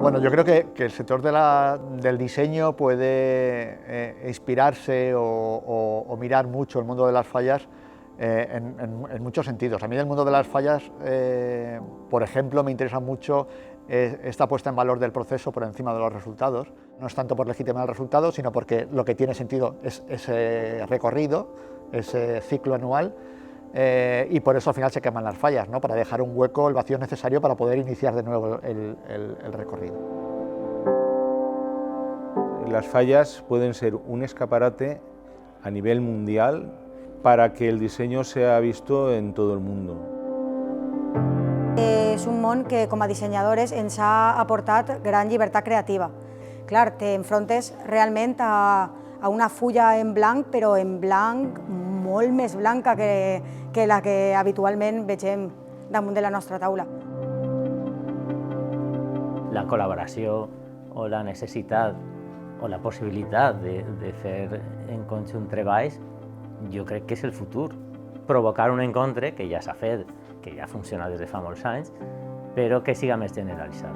Bueno, yo creo que el sector del diseño puede inspirarse o mirar mucho el mundo de las fallas en muchos sentidos. A mí del mundo de las fallas, por ejemplo, me interesa mucho esta puesta en valor del proceso por encima de los resultados. No es tanto por legitimar el resultado, sino porque lo que tiene sentido es ese recorrido, ese ciclo anual, y por eso al final se queman las fallas, ¿no? Para dejar un hueco, el vacío necesario para poder iniciar de nuevo el recorrido. Las fallas pueden ser un escaparate a nivel mundial para que el diseño sea visto en todo el mundo. És un món que com a dissenyadores ens ha aportat gran llibertat creativa. Clar, t'enfrontes realment a una fulla en blanc, però en blanc molt més blanca que la que habitualment vegem damunt de la nostra taula. La col·laboració o la necessitat o la possibilitat de fer en conjunt treballs, jo crec que és el futur. Provocar un encontre que ja s'ha fet, que ja funciona des de fa molts anys, però que siga més generalitzat.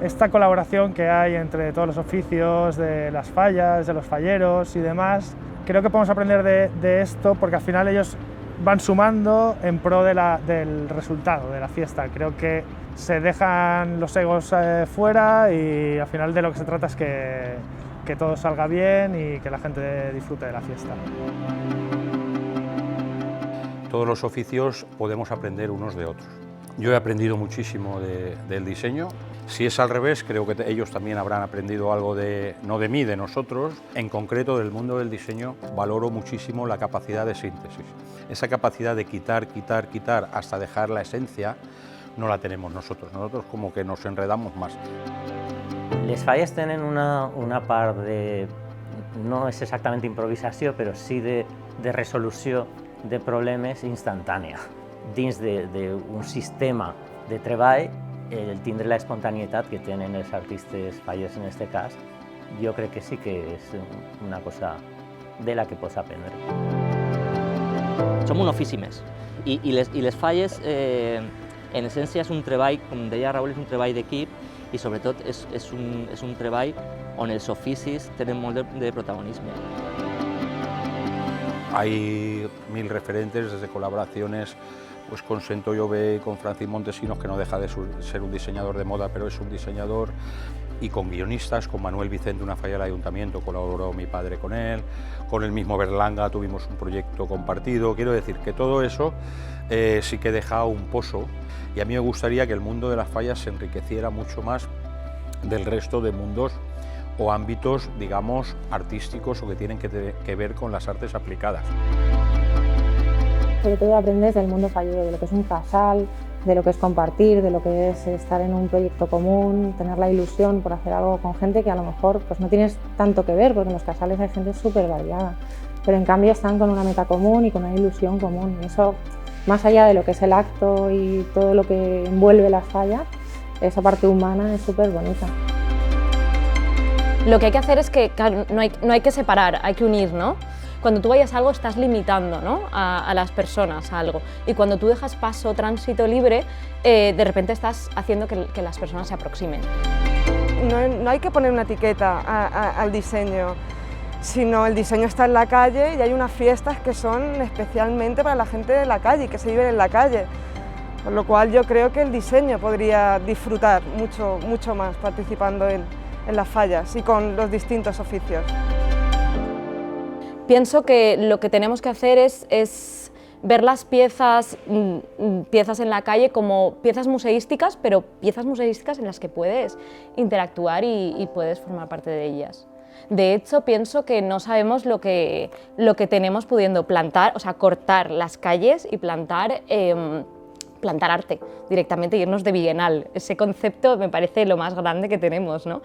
Esta colaboración que hay entre todos los oficios, de las fallas, de los falleros y demás, creo que podemos aprender de esto porque al final ellos van sumando en pro del resultado, de la fiesta. Creo que se dejan los egos fuera y al final de lo que se trata es que todo salga bien y que la gente disfrute de la fiesta. Todos los oficios podemos aprender unos de otros. Yo he aprendido muchísimo del diseño. Si es al revés, creo que ellos también habrán aprendido algo no de mí, de nosotros. En concreto, del mundo del diseño, valoro muchísimo la capacidad de síntesis. Esa capacidad de quitar hasta dejar la esencia, no la tenemos nosotros. Nosotros como que nos enredamos más. Les falles tenen una part de, no és exactament improvisació, però sí de resolució de problemes instantània. Dins d'un sistema de treball, el tindre la espontanietat que tenen els artistes fallers en aquest cas, jo crec que sí que és una cosa de la que pots aprendre. Som un ofici més i les falles, en essència, és un treball, com deia Raúl, és un treball d'equip i sobretot és un treball on els oficis tenen molt de protagonisme. Hay 1000 referentes, desde colaboraciones pues con Sento Llobé y con Francis Montesinos, que no deja de ser un diseñador de moda, pero es un diseñador, y con guionistas, con Manuel Vicente, una falla del ayuntamiento, colaboró mi padre con él, con el mismo Berlanga tuvimos un proyecto compartido. Quiero decir que todo eso sí que deja un pozo, y a mí me gustaría que el mundo de las fallas se enriqueciera mucho más del resto de mundos o ámbitos, digamos, artísticos o que tienen que ver con las artes aplicadas. Sobre todo aprendes del mundo fallero, de lo que es un casal, de lo que es compartir, de lo que es estar en un proyecto común, tener la ilusión por hacer algo con gente que a lo mejor pues, no tienes tanto que ver, porque en los casales hay gente súper variada, pero en cambio están con una meta común y con una ilusión común. Y eso, más allá de lo que es el acto y todo lo que envuelve las fallas, esa parte humana es súper bonita. Lo que hay que hacer es que claro, no hay que separar, hay que unir, ¿no? Cuando tú vayas a algo estás limitando, ¿no? a las personas a algo, y cuando tú dejas paso, tránsito libre, de repente estás haciendo que las personas se aproximen. No hay que poner una etiqueta al diseño, sino el diseño está en la calle y hay unas fiestas que son especialmente para la gente de la calle, que se viven en la calle. Con lo cual yo creo que el diseño podría disfrutar mucho más participando en las fallas y con los distintos oficios. Pienso que lo que tenemos que hacer es ver las piezas en la calle como piezas museísticas, pero piezas museísticas en las que puedes interactuar y puedes formar parte de ellas. De hecho, pienso que no sabemos lo que tenemos pudiendo plantar, o sea, cortar las calles y plantar arte directamente, irnos de bienal. Ese concepto me parece lo más grande que tenemos, ¿no?